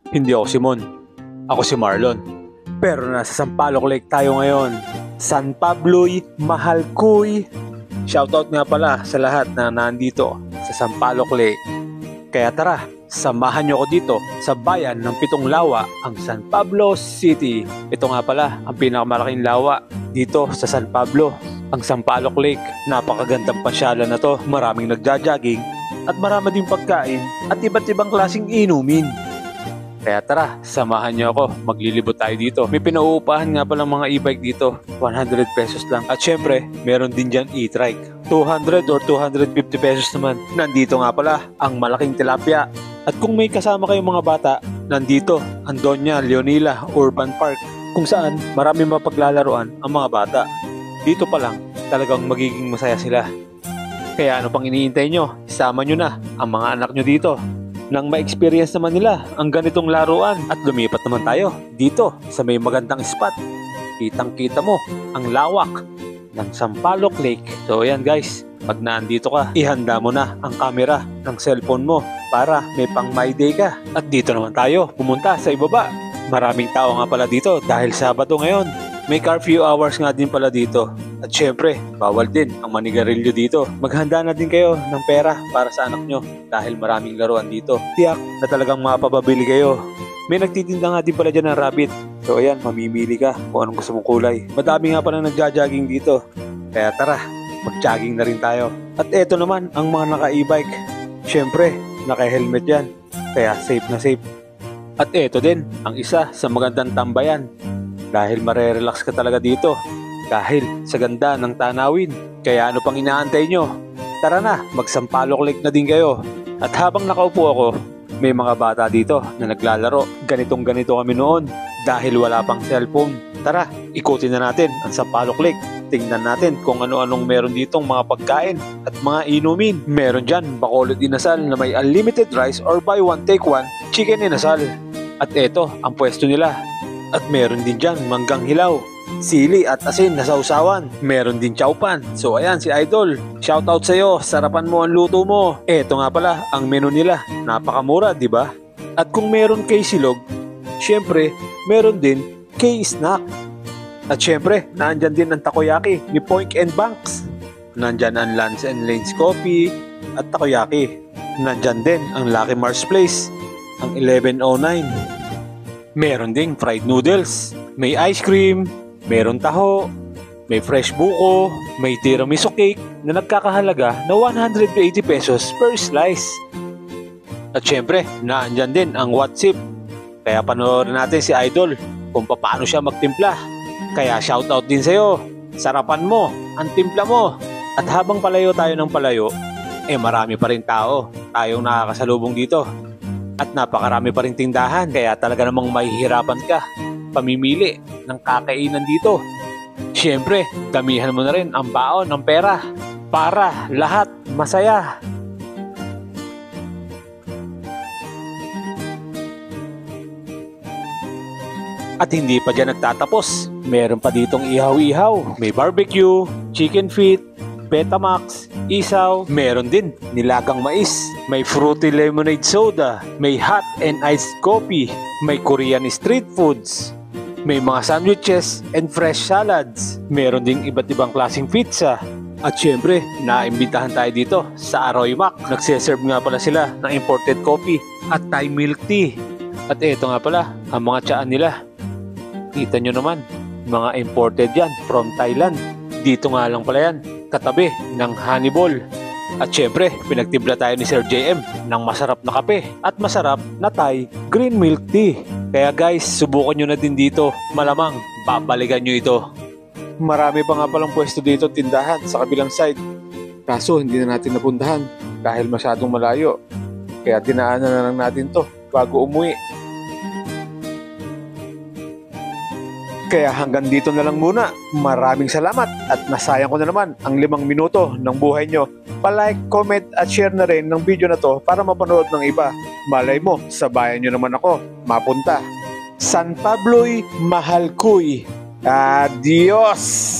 Hindi ako si Mon. Ako si Marlon. Pero nasa Sampaloc Lake tayo ngayon. San Pablo'y mahal ko'y. Shoutout nga pala sa lahat na nandito sa Sampaloc Lake. Kaya tara, samahan nyo ako dito sa bayan ng Pitong Lawa, ang San Pablo City. Ito nga pala ang pinakamalaking lawa dito sa San Pablo, ang Sampaloc Lake. Napakagandang pasyalan na to, maraming nagja-jogging at marami din pagkain at iba't ibang klaseng inumin. Kaya tara, samahan niyo ako, maglilibot tayo dito. May pinauupahan nga palang mga e-bike dito, 100 pesos lang. At syempre, meron din dyan e-trike, 200 or 250 pesos naman. Nandito nga pala ang malaking tilapia. At kung may kasama kayong mga bata, nandito ang Doña Leonila Urban Park, kung saan marami mapaglalaruan ang mga bata. Dito pa lang, talagang magiging masaya sila. Kaya ano pang iniintay nyo? Isama nyo na ang mga anak nyo dito nang ma-experience naman nila ang ganitong laruan. At lumipat naman tayo dito sa may magandang spot. Kitang-kita mo ang lawak ng Sampaloc Lake. So ayan guys, pag naandito ka, ihanda mo na ang camera ng cellphone mo para may pang my day ka. At dito naman tayo pumunta sa ibaba. Maraming tao nga pala dito dahil Sabado ngayon. May curfew hours nga din pala dito. At syempre, bawal din ang manigarilyo dito. Maghanda na din kayo ng pera para sa anak nyo dahil maraming laruan dito. Tiyak na talagang mapapabili kayo. May nagtitinda nga din pala dyan ng rabbit. So ayan, mamimili ka kung anong gusto mong kulay. Madami nga pala nagja-jogging dito. Kaya tara, mag-jogging na rin tayo. At eto naman ang mga naka-e-bike. Syempre, naka-helmet yan. Kaya safe na safe. At eto din ang isa sa magandang tambayan. Dahil marerelax ka talaga dito. Dahil sa ganda ng tanawin. Kaya ano pang inaantay nyo? Tara na, mag-Sampaloc Lake na din kayo. At habang nakaupo ako, may mga bata dito na naglalaro. Ganitong ganito kami noon dahil wala pang cellphone. Tara, ikutin na natin ang Sampaloc Lake. Tingnan natin kung ano-anong meron ditong mga pagkain at mga inumin. Meron dyan Bacolod Inasal na may unlimited rice or buy one take one chicken inasal. At eto ang pwesto nila. At meron din dyan manggang hilaw, sili at asin na sausawan. Meron din chowpan. So ayan si Idol, shoutout sa'yo, sarapan mo ang luto mo. Eto nga pala ang menu nila, napakamura di ba? At kung meron kay silog, syempre meron din kay snack. At syempre naandyan din ang takoyaki ni Poink and Banks. Nandyan ang Lance and Lane's Coffee at takoyaki. Nandyan din ang Lucky Mars Place, ang 1109. Meron ding fried noodles, may ice cream, meron taho, may fresh buko, may tiramisu cake na nagkakahalaga na 180 pesos per slice. At syempre, naandyan din ang WhatsApp. Kaya panoorin natin si Idol kung paano siya magtimpla. Kaya shoutout din sa'yo, sarapan mo ang timpla mo. At habang palayo tayo ng palayo, marami pa rin tao tayong nakakasalubong dito. At napakarami pa rin tindahan, kaya talaga namang mahihirapan ka pamimili ng kakainan dito. Siyempre, damihan mo na rin ang baon ng pera para lahat masaya. At hindi pa dyan nagtatapos. Meron pa ditong ihaw-ihaw. May barbecue, chicken feet, Betamax, isaw, meron din nilagang mais, may fruity lemonade soda, may hot and iced coffee, may Korean street foods, may mga sandwiches and fresh salads, meron ding iba't ibang klaseng pizza. At syempre, naimbitahan tayo dito sa Aroy Mac. Nagseserve nga pala sila ng imported coffee at Thai milk tea. At eto nga pala, ang mga tsaan nila. Kita nyo naman, mga imported yan from Thailand. Dito nga lang pala yan, katabi ng Honeyball. At syempre, pinagtimpla tayo ni Sir JM ng masarap na kape at masarap na Thai green milk tea. Kaya guys, subukan nyo na din dito. Malamang, babalikan nyo ito. Marami pa nga palang pwesto dito tindahan sa kabilang side. Kaso hindi na natin napuntahan dahil masyadong malayo. Kaya dinaanan na lang natin to bago umuwi. Kaya hanggang dito na lang muna. Maraming salamat at nasayang ko na naman ang 5 minuto ng buhay nyo. Pa-like, comment at share na rin ng video na to para mapanood ng iba. Malay mo, sa bayan nyo naman ako mapunta. San Pablo'y mahal ko'y. Adios!